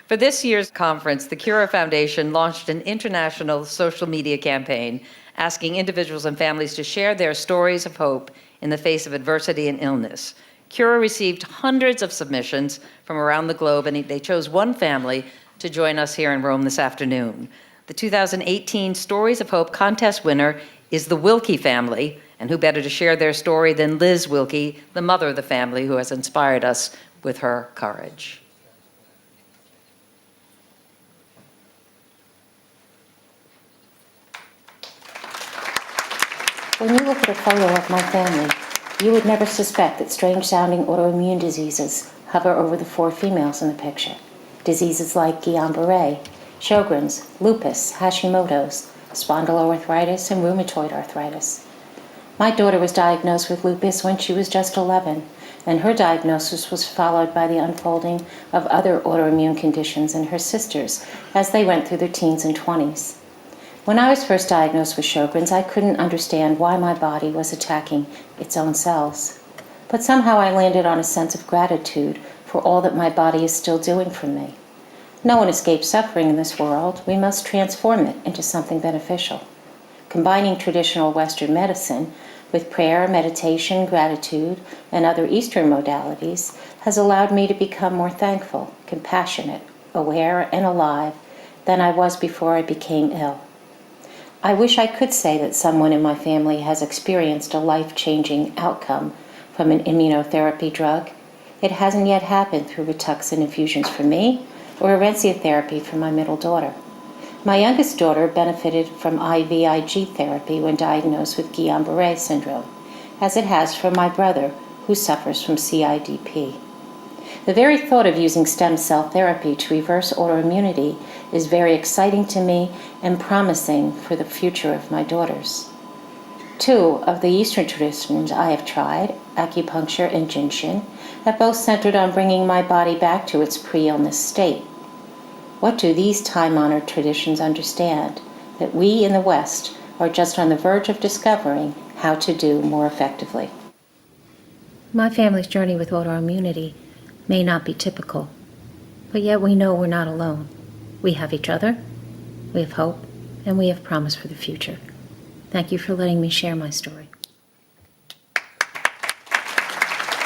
For this year's conference, the Cura Foundation launched an international social media campaign asking individuals and families to share their stories of hope in the face of adversity and illness. Cura received hundreds of submissions from around the globe, and they chose one family to join us here in Rome this afternoon. The 2018 Stories of Hope contest winner is the Wilkey family, and who better to share their story than Liz Wilkey, the mother of the family, who has inspired us with her courage. When you look at a photo of my family, you would never suspect that strange-sounding autoimmune diseases hover over the 4 females in the picture. Diseases like Guillain-Barré, Sjogren's, lupus, Hashimoto's, spondyloarthritis, and rheumatoid arthritis. My daughter was diagnosed with lupus when she was just 11, and her diagnosis was followed by the unfolding of other autoimmune conditions in her sisters as they went through their teens and 20s. When I was first diagnosed with Sjogren's, I couldn't understand why my body was attacking its own cells. But somehow I landed on a sense of gratitude for all that my body is still doing for me. No one escapes suffering in this world. We must transform it into something beneficial. Combining traditional Western medicine with prayer, meditation, gratitude, and other Eastern modalities has allowed me to become more thankful, compassionate, aware, and alive than I was before I became ill. I wish I could say that someone in my family has experienced a life-changing outcome from an immunotherapy drug. It hasn't yet happened through Rituxan infusions for me or Orencia therapy for my middle daughter. My youngest daughter benefited from IVIG therapy when diagnosed with Guillain-Barré syndrome, as it has for my brother, who suffers from CIDP. The very thought of using stem cell therapy to reverse autoimmunity is very exciting to me and promising for the future of my daughters. 2 of the Eastern traditions I have tried, acupuncture and Jinshin, have both centered on bringing my body back to its pre-illness state. What do these time-honored traditions understand? That we in the West are just on the verge of discovering how to do more effectively. My family's journey with autoimmunity may not be typical, but yet we know we're not alone. We have each other, we have hope, and we have promise for the future. Thank you for letting me share my story.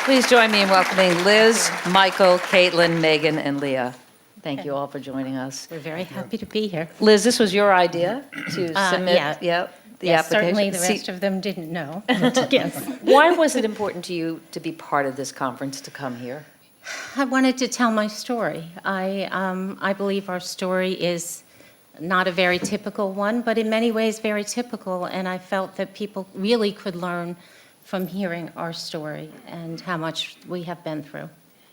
Please join me in welcoming Liz, Michael, Caitlin, Megan, and Leah. Thank you all for joining us. We're very happy to be here. Liz, this was your idea to submit the application? Certainly the rest of them didn't know. Yes. Why was it important to you to be part of this conference, to come here? I wanted to tell my story. I believe our story is not a very typical one, but in many ways very typical, and I felt that people really could learn from hearing our story and how much we have been through.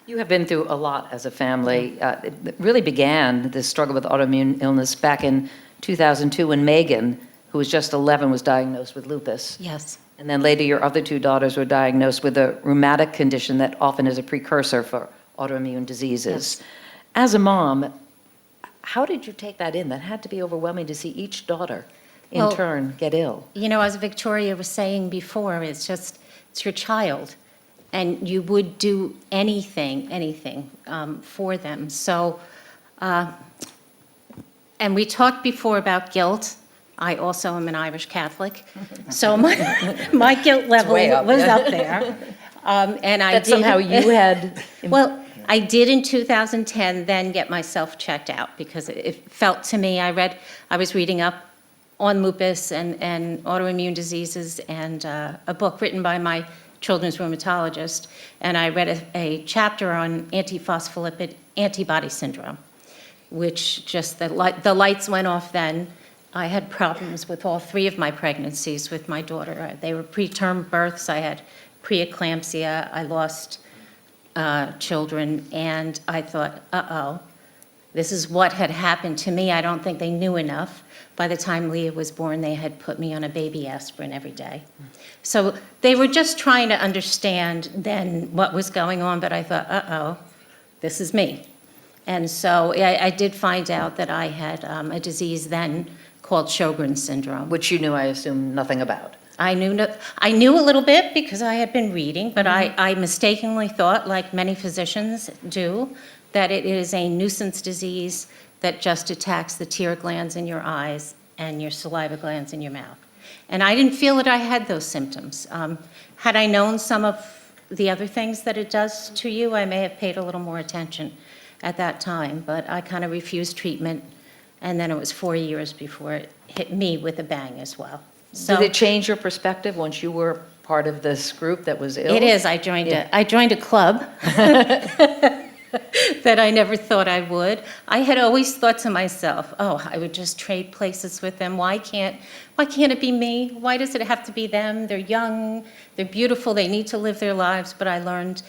You have been through a lot as a family. It really began, this struggle with autoimmune illness, back in 2002 when Megan, who was just 11, was diagnosed with lupus. Yes. And then later your other 2 daughters were diagnosed with a rheumatic condition that often is a precursor for autoimmune diseases. Yes. As a mom, how did you take that in? That had to be overwhelming to see each daughter in turn get ill. You know, as Victoria was saying before, it's your child, and you would do anything for them. So, and we talked before about guilt. I also am an Irish Catholic, so my guilt level was up there. And I that somehow you had... Well, I did in 2010 then get myself checked out because it felt to me, I was reading up on lupus and autoimmune diseases and a book written by my children's rheumatologist, and I read a chapter on antiphospholipid antibody syndrome, which just the lights went off then. I had problems with all 3 of my pregnancies with my daughter. They were preterm births. I had preeclampsia. I lost children, and I thought, uh-oh, this is what had happened to me. I don't think they knew enough. By the time Leah was born, they had put me on a baby aspirin every day. So they were just trying to understand then what was going on, but I thought, uh-oh, this is me. And so I did find out that I had a disease then called Sjogren's syndrome. Which you knew, I assume, nothing about. I knew a little bit because I had been reading, but I mistakenly thought, like many physicians do, that it is a nuisance disease that just attacks the tear glands in your eyes and your saliva glands in your mouth. And I didn't feel that I had those symptoms. Had I known some of the other things that it does to you, I may have paid a little more attention at that time, but I kind of refused treatment, and then it was 4 years before it hit me with a bang as well. So Did it change your perspective once you were part of this group that was ill? it is. I joined a club that I never thought I would. I had always thought to myself, oh, I would just trade places with them. Why can't it be me? Why does it have to be them? They're young, they're beautiful, they need to live their lives. But I learned,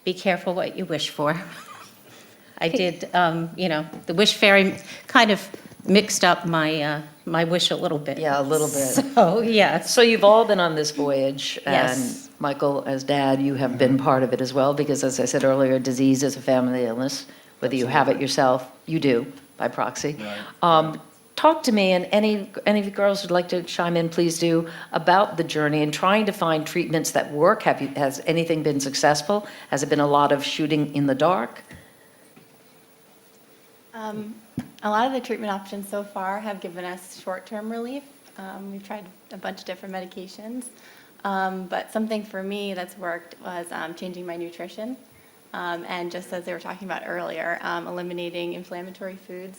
be careful what you wish for. I did, the wish fairy kind of mixed up my wish a little bit. Yeah, a little bit. So, yes. So you've all been on this voyage, Yes. and Michael, as dad, you have been part of it as well, because as I said earlier, disease is a family illness. Whether you have it yourself, you do, by proxy. Right. Talk to me, and any of you girls who'd like to chime in, please do, about the journey and trying to find treatments that work. Has anything been successful? Has it been a lot of shooting in the dark? A lot of the treatment options so far have given us short-term relief. We've tried a bunch of different medications, but something for me that's worked was changing my nutrition, and just as they were talking about earlier, eliminating inflammatory foods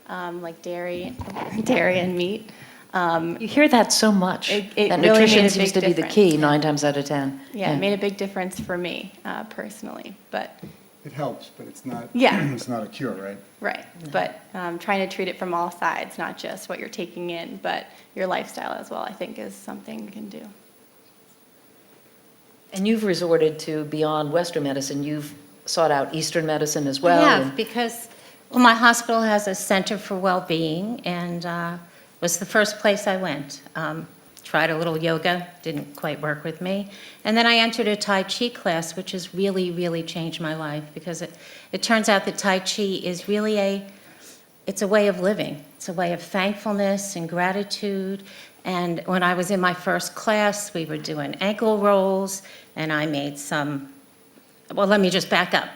like dairy and meat. You hear that so much. It that really nutrition made a seems to big be the difference. key 9 times out of 10. Yeah, it made a big difference for me personally, but It helps, but it's not, Yeah. it's not a cure, right? right. But trying to treat it from all sides, not just what you're taking in, but your lifestyle as well, I think is something we can do. And you've resorted to beyond Western medicine. You've sought out Eastern medicine as well. I have, and- because my hospital has a center for well-being, and was the first place I went. Tried a little yoga, didn't quite work with me. And then I entered a Tai Chi class, which has really, really changed my life, because it turns out that Tai Chi is really it's a way of living. It's a way of thankfulness and gratitude. And when I was in my first class, we were doing ankle rolls, and I made well, let me just back up.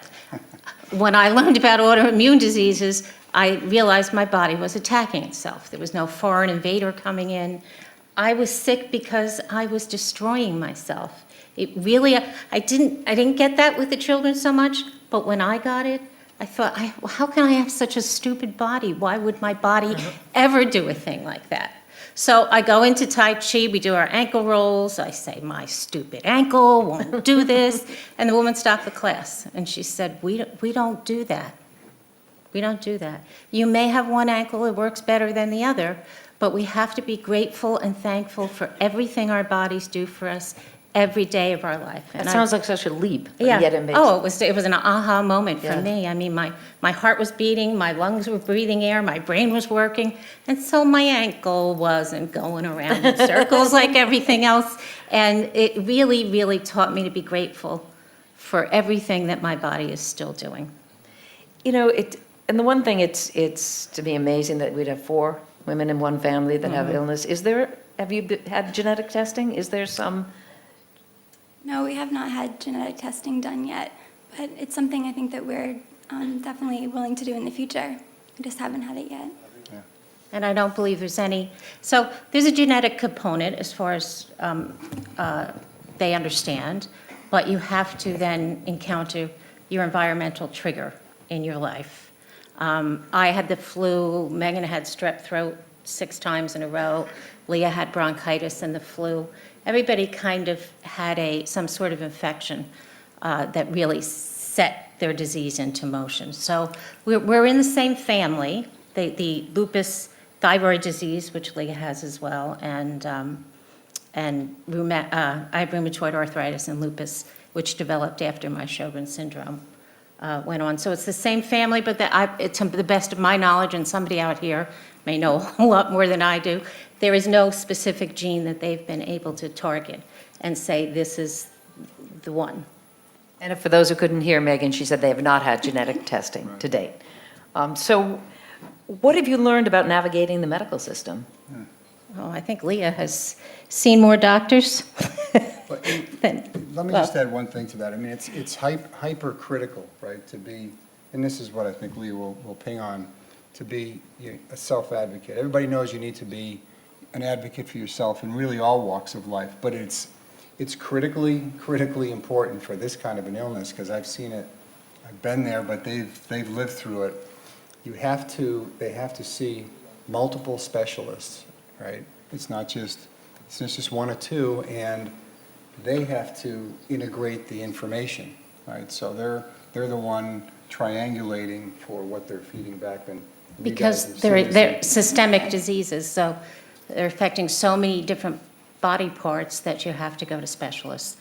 When I learned about autoimmune diseases, I realized my body was attacking itself. There was no foreign invader coming in. I was sick because I was destroying myself. It really, I didn't get that with the children so much, but when I got it, I thought, how can I have such a stupid body? Why would my body ever do a thing like that? So I go into Tai Chi, we do our ankle rolls. I say, my stupid ankle won't do this. And the woman stopped the class, and she said, we don't do that. We don't do that. You may have one ankle, it works better than the other, but we have to be grateful and thankful for everything our bodies do for us every day of our life. That sounds like such a leap. But Yeah. Yet it makes, Oh, it was an aha moment for Yeah. me. I mean, my heart was beating, my lungs were breathing air, my brain was working, and so my ankle wasn't going around in circles like everything else. And it really, really taught me to be grateful for everything that my body is still doing. And the one thing, it's to me amazing that we'd have 4 women in one family that have illness. Have you had genetic testing? Is there some? No, we have not had genetic testing done yet, but it's something I think that we're definitely willing to do in the future. We just haven't had it yet. And I don't believe there's any. So there's a genetic component as far as they understand, but you have to then encounter your environmental trigger in your life. I had the flu, Megan had strep throat 6 times in a row, Leah had bronchitis and the flu. Everybody kind of had some sort of infection that really set their disease into motion. So we're in the same family, the lupus thyroid disease, which Leah has as well, and I have rheumatoid arthritis and lupus, which developed after my Sjogren's syndrome went on. So it's the same family, but to the best of my knowledge, and somebody out here may know a lot more than I do, there is no specific gene that they've been able to target and say this is the one. And for those who couldn't hear Megan, she said they have not had genetic testing to date. So what have you learned about navigating the medical system? Oh, I think Leah has seen more doctors But than, let me well, just add one thing to that. I mean, it's hypercritical, right, to be, and this is what I think Leah will ping on, to be a self-advocate. Everybody knows you need to be an advocate for yourself in really all walks of life, but it's critically important for this kind of an illness, because I've seen it, I've been there, but they've lived through it. They have to see multiple specialists, right? It's not just one or two, and they have to integrate the information, right? So they're the one triangulating for what they're feeding back. And you guys because have seen they're this. systemic diseases, so they're affecting so many different body parts that you have to go to specialists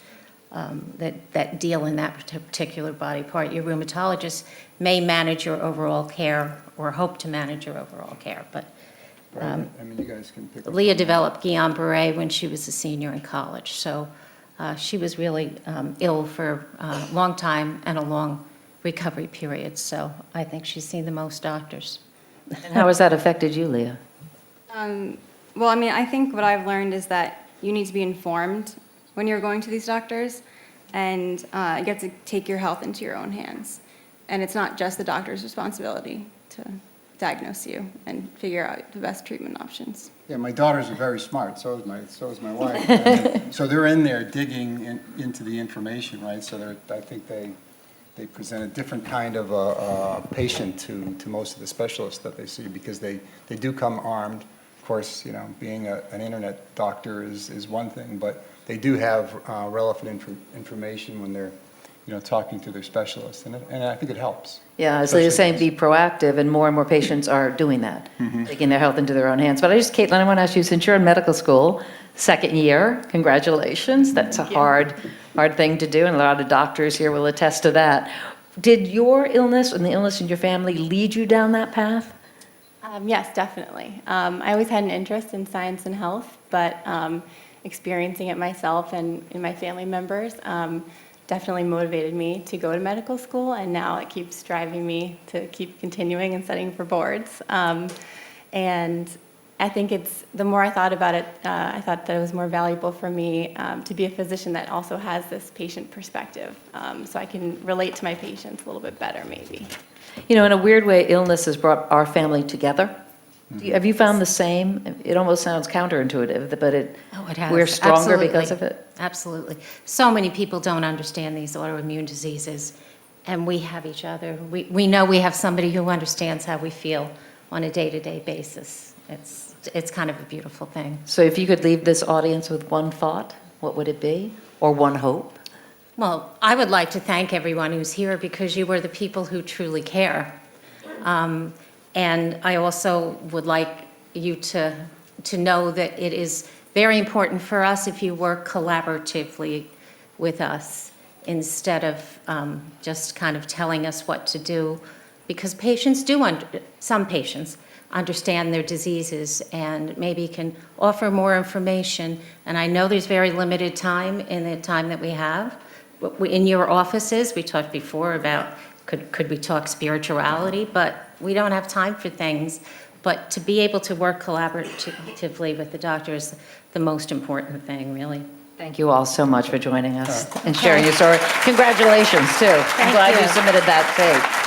that deal in that particular body part. Your rheumatologist may manage your overall care or hope to manage your overall care, but Right. I mean, you guys can pick up. Leah developed Guillain-Barré when she was a senior in college, so she was really ill for a long time and a long recovery period, so I think she's seen the most doctors. And how has that affected you, Leah? Well, I mean, I think what I've learned is that you need to be informed when you're going to these doctors, and you get to take your health into your own hands. And it's not just the doctor's responsibility to diagnose you and figure out the best treatment options. Yeah, my daughters are very smart, so is my wife. So they're in there digging into the information, right? So I think they present a different kind of a patient to most of the specialists that they see, because they do come armed. Of course, being an internet doctor is one thing, but they do have relevant information when they're talking to their specialists, and I think it helps. Yeah, as Leah's saying, be proactive, and more patients are doing that, taking their health into their own hands. But Caitlin, I want to ask you, since you're in medical school, second year, congratulations. That's a hard thing to do, and a lot of doctors here will attest to that. Did your illness and the illness in your family lead you down that path? Yes, definitely. I always had an interest in science and health, but experiencing it myself and in my family members definitely motivated me to go to medical school, and now it keeps driving me to keep continuing and studying for boards. And I think the more I thought about it, I thought that it was more valuable for me to be a physician that also has this patient perspective, so I can relate to my patients a little bit better, maybe. In a weird way, illness has brought our family together. Have you found the same? It almost sounds counterintuitive, but It has. we're stronger Absolutely. because of it. Absolutely. So many people don't understand these autoimmune diseases, and we have each other. We know we have somebody who understands how we feel on a day-to-day basis. It's kind of a beautiful thing. So if you could leave this audience with one thought, what would it be? Or one hope? Well, I would like to thank everyone who's here, because you are the people who truly care. And I also would like you to know that it is very important for us if you work collaboratively with us instead of just kind of telling us what to do, because patients some patients understand their diseases and maybe can offer more information. And I know there's very limited time in the time that we have. In your offices, we talked before about could we talk spirituality, but we don't have time for things. But to be able to work collaboratively with the doctor is the most important thing, really. Thank you all so much for joining us and sharing your story. Congratulations, too. I'm glad you you. submitted that tape.